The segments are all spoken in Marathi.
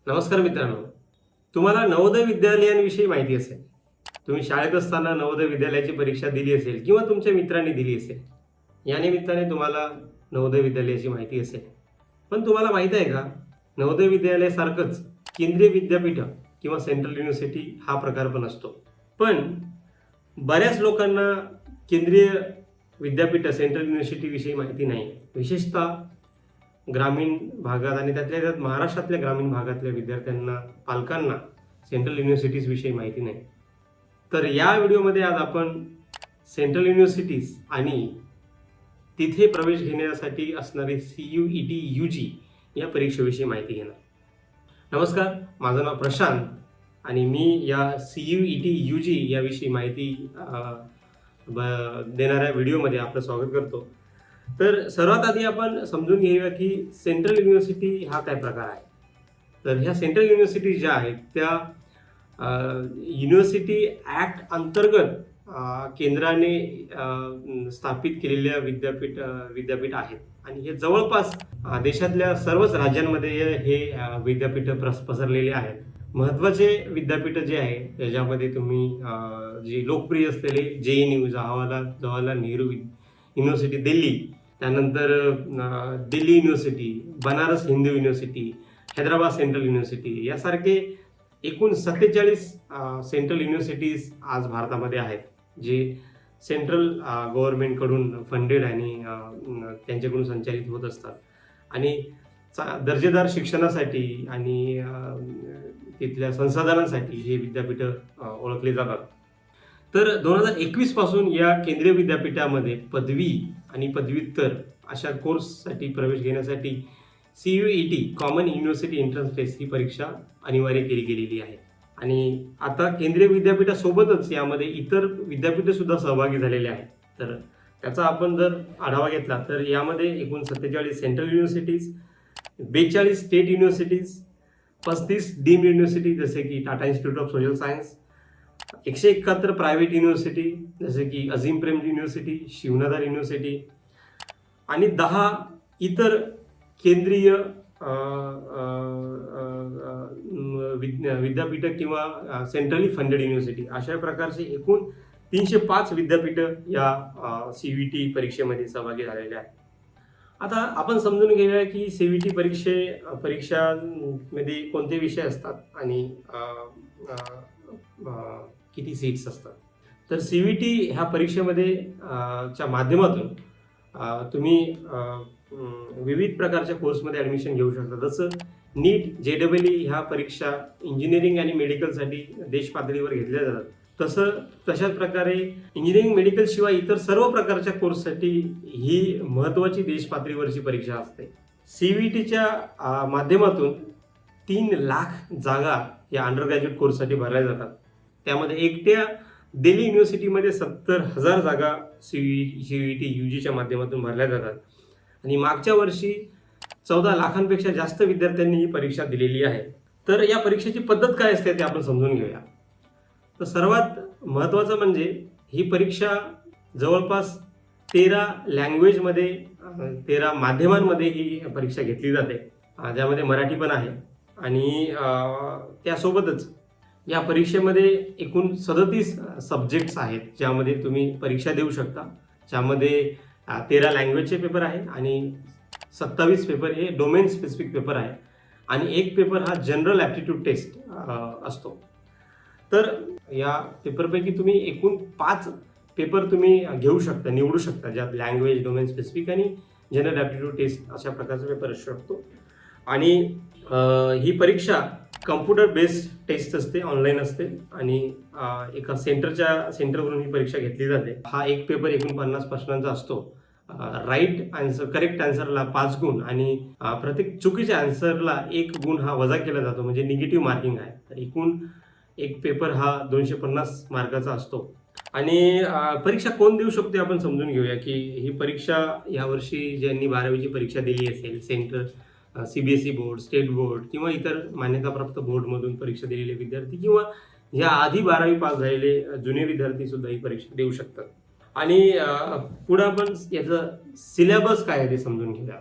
नमस्कार मित्रांनो, तुम्हाला नवोदय विद्यालयांविषयी माहिती असेल. तुम्ही शाळेत असताना नवोदय विद्यालयाची परीक्षा दिली असेल किंवा तुमच्या मित्रांनी दिली असेल. या निमित्ताने तुम्हाला नवोदय विद्यालयाची माहिती असेल. पण तुम्हाला माहित आहे का, नवोदय विद्यालयासारखंच केंद्रीय विद्यापीठ किंवा सेंट्रल युनिव्हर्सिटी हा प्रकार पण असतो. पण बऱ्याच लोकांना केंद्रीय विद्यापीठ सेंट्रल युनिव्हर्सिटीविषयी माहिती नाही. विशेषतः ग्रामीण भागात आणि त्यातल्या त्यात महाराष्ट्रातल्या ग्रामीण भागातल्या विद्यार्थ्यांना, पालकांना सेंट्रल युनिव्हर्सिटीजविषयी माहिती नाही. तर या व्हिडिओमध्ये आज आपण सेंट्रल युनिव्हर्सिटीज आणि तिथे प्रवेश घेण्यासाठी असणारी CUET UG या परीक्षेविषयी माहिती घेणार. नमस्कार, माझं नाव प्रशांत आणि मी या CUET UG याविषयी माहिती देणाऱ्या व्हिडिओमध्ये आपलं स्वागत करतो. तर सर्वात आधी आपण समजून घेऊया की सेंट्रल युनिव्हर्सिटी हा काय प्रकार आहे. तर ह्या सेंट्रल युनिव्हर्सिटी ज्या आहेत त्या युनिव्हर्सिटी ॲक्ट अंतर्गत केंद्राने स्थापित केलेल्या विद्यापीठ आहेत आणि हे जवळपास देशातल्या सर्वच राज्यांमध्ये हे विद्यापीठ पसरलेले आहेत. महत्त्वाचे विद्यापीठ जे आहे त्याच्यामध्ये तुम्ही जे लोकप्रिय असलेले JNU जवाहरलाल नेहरू युनिव्हर्सिटी दिल्ली, त्यानंतर Delhi university, Banaras Hindu university, Hyderabad central university यासारखे एकूण 47 सेंट्रल युनिव्हर्सिटीज आज भारतामध्ये आहेत, जे सेंट्रल गव्हर्नमेंटकडून फंडेड आणि त्यांच्याकडून संचालित होत असतात आणि दर्जेदार शिक्षणासाठी आणि तिथल्या संसाधनांसाठी हे विद्यापीठ ओळखले जातात. तर 2021 पासून या केंद्रीय विद्यापीठामध्ये पदवी आणि पदव्युत्तर अशा कोर्ससाठी प्रवेश घेण्यासाठी CUET common university entrance test ही परीक्षा अनिवार्य केली गेलेली आहे. आणि आता केंद्रीय विद्यापीठासोबतच यामध्ये इतर विद्यापीठे सुद्धा सहभागी झालेले आहेत. तर त्याचा आपण जर आढावा घेतला तर यामध्ये एकूण 47 central universities, 42 state universities, 35 deemed university जसे की Tata institute of social science, 171 private university जसे की अझीम प्रेमजी युनिव्हर्सिटी, शिवनाधार युनिव्हर्सिटी आणि 10 इतर केंद्रीय विद्यापीठ किंवा सेंट्रली फंडेड युनिव्हर्सिटी अशा प्रकारचे एकूण 305 विद्यापीठ या CUET परीक्षेमध्ये सहभागी झालेले आहेत. आता आपण समजून घेऊया की CUET परीक्षांमध्ये कोणते विषय असतात आणि किती सीट्स असतात. तर CUET ह्या परीक्षेमध्ये च्या माध्यमातून तुम्ही विविध प्रकारच्या कोर्समध्ये ॲडमिशन घेऊ शकता. जसं NEET, JEE ह्या परीक्षा इंजिनिअरिंग आणि मेडिकलसाठी देश पातळीवर घेतल्या जातात. तशाच प्रकारे इंजिनिअरिंग मेडिकल शिवाय इतर सर्व प्रकारच्या कोर्ससाठी ही महत्त्वाची देश पातळीवरची परीक्षा असते. CUETच्या माध्यमातून 3 लाख जागा या अंडर ग्रॅज्युएट कोर्ससाठी भरल्या जातात. त्यामध्ये एकट्या दिल्ली युनिव्हर्सिटीमध्ये 70,000 जागा CUET UGच्या माध्यमातून भरल्या जातात आणि मागच्या वर्षी 14 लाखांपेक्षा जास्त विद्यार्थ्यांनी ही परीक्षा दिलेली आहे. तर या परीक्षेची पद्धत काय असते ते आपण समजून घेऊया. तर सर्वात महत्त्वाचं म्हणजे ही परीक्षा जवळपास 13 लँग्वेजमध्ये 13 माध्यमांमध्ये ही परीक्षा घेतली जाते. त्यामध्ये मराठी पण आहे आणि त्यासोबतच या परीक्षेमध्ये एकूण 37 सब्जेक्ट्स आहेत ज्यामध्ये तुम्ही परीक्षा देऊ शकता. ज्यामध्ये 13 लँग्वेजचे पेपर आहे आणि 27 पेपर हे डोमेन स्पेसिफिक पेपर आहे आणि एक पेपर हा जनरल ॲप्टिट्यूड टेस्ट असतो. तर या पेपरपैकी तुम्ही एकूण 5 पेपर तुम्ही घेऊ शकता, निवडू शकता, ज्यात लँग्वेज, डोमेन स्पेसिफिक आणि जनरल ॲप्टिट्यूड टेस्ट अशा प्रकारचा पेपर असू शकतो. आणि ही परीक्षा कम्प्युटर बेस्ड टेस्ट असते, ऑनलाईन असते आणि एका सेंटरवरून ही परीक्षा घेतली जाते. हा एक पेपर एकूण 50 प्रश्नांचा असतो. करेक्ट आन्सरला 5 गुण आणि प्रत्येक चुकीच्या आन्सरला 1 गुण हा वजा केला जातो, म्हणजे निगेटिव्ह मार्किंग आहे. तर एकूण एक पेपर हा 250 मार्काचा असतो. आणि परीक्षा कोण देऊ शकते आपण समजून घेऊया की ही परीक्षा यावर्षी ज्यांनी 12वीची परीक्षा दिली असेल, CBSE बोर्ड, स्टेट बोर्ड किंवा इतर मान्यताप्राप्त बोर्डमधून परीक्षा दिलेले विद्यार्थी किंवा या आधी 12वी पास झालेले जुने विद्यार्थी सुद्धा ही परीक्षा देऊ शकतात. आणि पुढे आपण याचं सिलेबस काय आहे ते समजून घेऊया.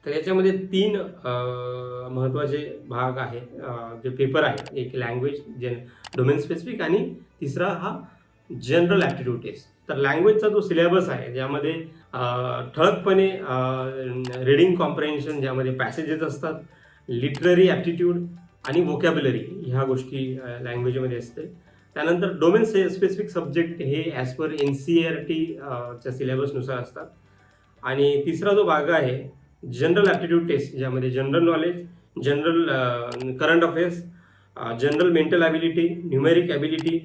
तर याच्यामध्ये 3 महत्त्वाचे भाग आहे, जे पेपर आहे. एक लँग्वेज डोमेन स्पेसिफिक आणि तिसरा हा जनरल ॲप्टिट्यूड टेस्ट. तर लँग्वेजचा जो सिलेबस आहे ज्यामध्ये ठळकपणे रीडिंग कॉम्प्रेन्शन ज्यामध्ये पॅसेजेस असतात, लिटररी ॲप्टिट्यूड आणि व्होकॅब्युलरी ह्या गोष्टी लँग्वेजमध्ये असते. त्यानंतर डोमेन स्पेसिफिक सब्जेक्ट हे ॲज पर NCERT च्या सिलेबसनुसार असतात. आणि तिसरा जो भाग आहे जनरल ॲप्टिट्यूड टेस्ट ज्यामध्ये general knowledge, general current affairs, general mental ability, numeric ability,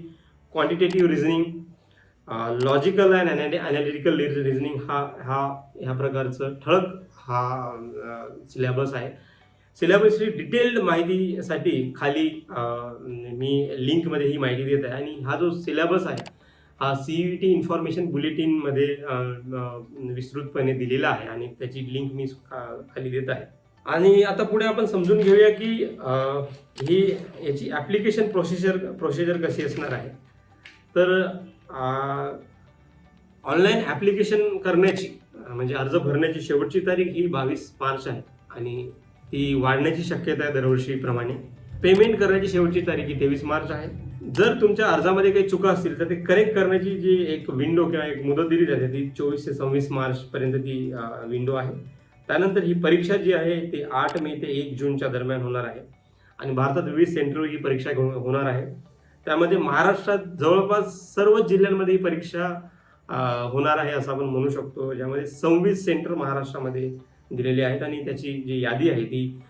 quantitative reasoning, logical and analytical reasoning ह्या प्रकारचं ठळक सिलेबस आहे. सिलेबसची डिटेल्ड माहितीसाठी खाली मी लिंकमध्ये ही माहिती देत आहे. आणि हा जो सिलेबस आहे हा CET इन्फॉर्मेशन बुलेटिनमध्ये विस्तृतपणे दिलेला आहे आणि त्याची लिंक मी खाली देत आहे. आणि आता पुढे आपण समजून घेऊया की ही याची ॲप्लिकेशन प्रोसिजर कशी असणार आहे. तर ऑनलाईन ॲप्लिकेशन करण्याची म्हणजे अर्ज भरण्याची शेवटची तारीख ही 22 मार्च आहे आणि ती वाढण्याची शक्यता आहे दरवर्षीप्रमाणे. पेमेंट करण्याची शेवटची तारीख ही 23 मार्च आहे. जर तुमच्या अर्जामध्ये काही चुका असतील तर ते करेक्ट करण्याची जी एक विंडो किंवा एक मुदत दिली जाते ती 24 ते 26 मार्चपर्यंत ती विंडो आहे. त्यानंतर ही परीक्षा जी आहे ती 8 मे ते 1 जूनच्या दरम्यान होणार आहे आणि भारतात विविध सेंटरवर ही परीक्षा होणार आहे. त्यामध्ये महाराष्ट्रात जवळपास सर्व जिल्ह्यांमध्ये ही परीक्षा होणार आहे असं आपण म्हणू शकतो, ज्यामध्ये 26 सेंटर महाराष्ट्रामध्ये दिलेले आहेत आणि त्याची जी यादी आहे ती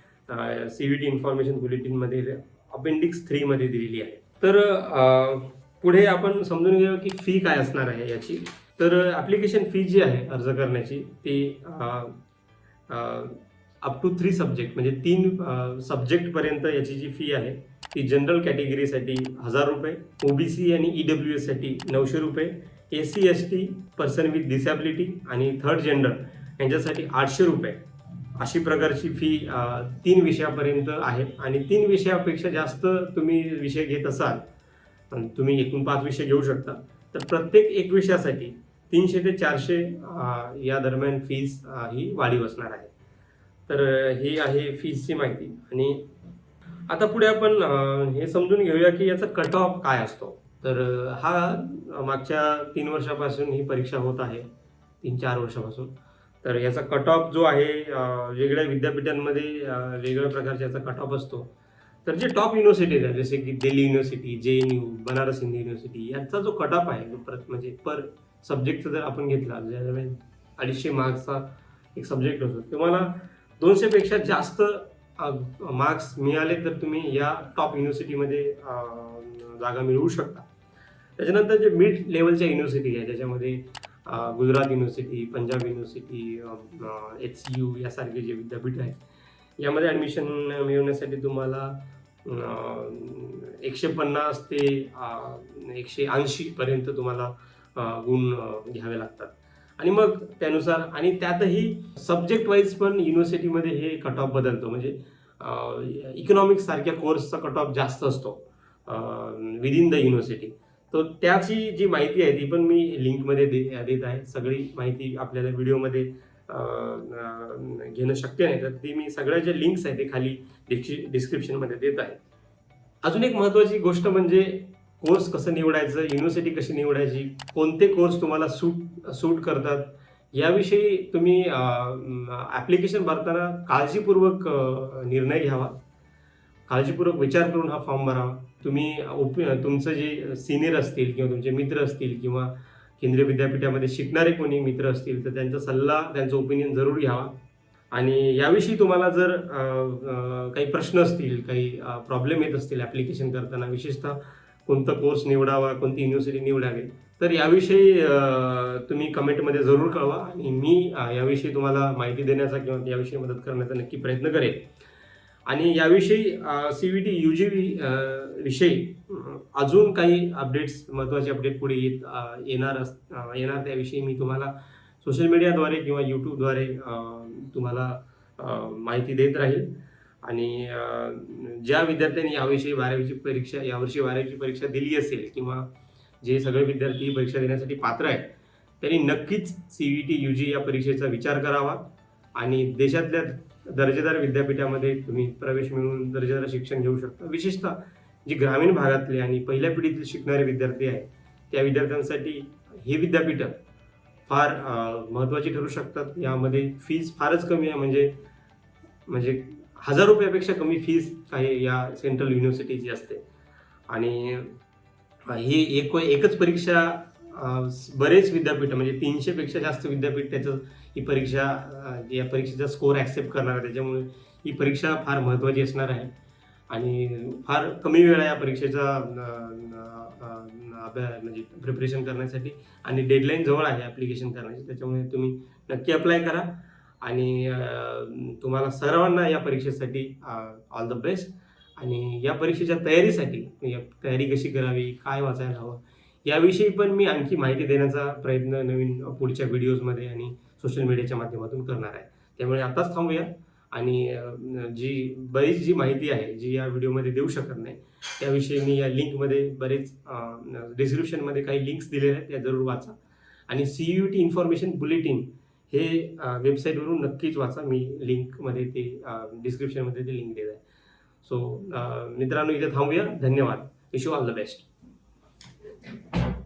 CET इन्फॉर्मेशन बुलेटिनमध्ये अपेंडिक्स 3 मध्ये दिलेली आहे. तर पुढे आपण समजून घेऊ की फी काय असणार आहे याची. तर ॲप्लिकेशन फी जी आहे अर्ज करण्याची ती अप टू 3 सब्जेक्ट म्हणजे 3 सब्जेक्टपर्यंत याची जी फी आहे ती जनरल कॅटेगरीसाठी 1000 रुपये, OBC आणि EWS साठी 900 रुपये, SC ST person with disability आणि थर्ड जेंडर यांच्यासाठी 800 रुपये अशी प्रकारची फी 3 विषयापर्यंत आहे. आणि 3 विषयापेक्षा जास्त तुम्ही विषय घेत असाल, तुम्ही एकूण 5 विषय घेऊ शकता, तर प्रत्येक एक विषयासाठी 300 ते 400 या दरम्यान फीस ही वाढीव असणार आहे. तर ही आहे फीसची माहिती. आणि आता पुढे आपण हे समजून घेऊया की याचा कट ऑफ काय असतो. तर हा मागच्या 3 वर्षापासून ही परीक्षा होत आहे, 3-4 वर्षापासून. तर याचा कट ऑफ जो आहे वेगळ्या विद्यापीठांमध्ये वेगळ्या प्रकारचा याचा कट ऑफ असतो. तर जे टॉप युनिव्हर्सिटीज आहेत जसे की Delhi university, JNU, Banaras Hindu university यांचा जो कट ऑफ आहे म्हणजे पर सब्जेक्टचा जर आपण घेतला ज्यामध्ये 250 मार्क्सचा एक सब्जेक्ट असतो, तुम्हाला 200 पेक्षा जास्त मार्क्स मिळाले तर तुम्ही या टॉप युनिव्हर्सिटीमध्ये जागा मिळवू शकता. त्याच्यानंतर जे मिड लेवलच्या युनिव्हर्सिटी आहे ज्याच्यामध्ये Gujarat university, Punjab university, HCU यासारखे जे विद्यापीठ आहेत यामध्ये ॲडमिशन मिळवण्यासाठी तुम्हाला 150 ते 180 पर्यंत तुम्हाला गुण घ्यावे लागतात. आणि मग त्यानुसार आणि त्यातही सब्जेक्ट वाईज पण युनिव्हर्सिटीमध्ये हे कट ऑफ बदलतो. म्हणजे इकॉनॉमिक्स सारख्या कोर्सचा कट ऑफ जास्त असतो विदिन द युनिव्हर्सिटी. तर त्याची जी माहिती आहे ती पण मी लिंकमध्ये देत आहे. सगळी माहिती आपल्याला व्हिडिओमध्ये घेणं शक्य नाही, तर ती मी सगळ्या ज्या लिंक्स आहेत ते खाली डिस्क्रिप्शनमध्ये देत आहे. अजून एक महत्त्वाची गोष्ट म्हणजे कोर्स कसं निवडायचं, युनिव्हर्सिटी कशी निवडायची, कोणते कोर्स तुम्हाला सूट करतात याविषयी तुम्ही ॲप्लिकेशन भरताना काळजीपूर्वक निर्णय घ्यावा, काळजीपूर्वक विचार करून हा फॉर्म भरावा. तुम्ही तुमचं जे सिनियर असतील किंवा तुमचे मित्र असतील किंवा केंद्रीय विद्यापीठामध्ये शिकणारे कोणी मित्र असतील तर त्यांचा सल्ला, त्यांचं ओपिनियन जरूर घ्यावा. आणि याविषयी तुम्हाला जर काही प्रश्न असतील, काही प्रॉब्लेम येत असतील ॲप्लिकेशन करताना, विशेषतः कोणता कोर्स निवडावा, कोणती युनिव्हर्सिटी निवडावी, तर याविषयी तुम्ही कमेंटमध्ये जरूर कळवा आणि मी याविषयी तुम्हाला माहिती देण्याचा किंवा याविषयी मदत करण्याचा नक्की प्रयत्न करेन. आणि याविषयी CET UG विषयी अजून काही अपडेट्स, महत्त्वाचे अपडेट पुढे येणार त्याविषयी मी तुम्हाला सोशल मीडियाद्वारे किंवा यूट्यूबद्वारे तुम्हाला माहिती देत राहील. आणि ज्या विद्यार्थ्यांनी यावर्षी 12वी परीक्षा दिली असेल किंवा जे सगळे विद्यार्थी परीक्षा देण्यासाठी पात्र आहेत त्यांनी नक्कीच CET UG या परीक्षेचा विचार करावा आणि देशातल्या दर्जेदार विद्यापीठामध्ये तुम्ही प्रवेश मिळवून दर्जेदार शिक्षण घेऊ शकता. विशेषतः जी ग्रामीण भागातले आणि पहिल्या पिढीतील शिकणारे विद्यार्थी आहेत त्या विद्यार्थ्यांसाठी ही विद्यापीठं फार महत्त्वाची ठरू शकतात. यामध्ये फीज फारच कमी आहे, म्हणजे 1000 रुपयापेक्षा कमी फीज काही या सेंट्रल युनिव्हर्सिटीची असते. आणि ही एकच परीक्षा बरेच विद्यापीठ म्हणजे 300पेक्षा जास्त विद्यापीठ त्याचं ही परीक्षा या परीक्षेचा स्कोअर ॲक्सेप्ट करणार आहे. त्याच्यामुळे ही परीक्षा फार महत्त्वाची असणार आहे आणि फार कमी वेळ आहे या परीक्षेचा म्हणजे प्रिपरेशन करण्यासाठी आणि डेडलाईन जवळ आहे ॲप्लिकेशन करण्याची. त्याच्यामुळे तुम्ही नक्की अप्लाय करा आणि तुम्हाला सर्वांना या परीक्षेसाठी ऑल द बेस्ट. आणि या परीक्षेच्या तयारीसाठी तयारी कशी करावी, काय वाचायला हवं याविषयी पण मी आणखी माहिती देण्याचा प्रयत्न नवीन पुढच्या व्हिडिओजमध्ये आणि सोशल मीडियाच्या माध्यमातून करणार आहे. त्यामुळे आताच थांबूया आणि बरीच जी माहिती आहे जी या व्हिडिओमध्ये देऊ शकत नाही त्याविषयी मी या लिंकमध्ये डिस्क्रिप्शनमध्ये काही लिंक्स दिलेले आहेत, त्या जरूर वाचा. आणि CUET इन्फॉर्मेशन बुलेटिन हे वेबसाईटवरून नक्कीच वाचा. मी लिंकमध्ये ते डिस्क्रिप्शनमध्ये ते लिंक दिलं आहे. सो मित्रांनो, इथे थांबूया. धन्यवाद. Wish you all the best.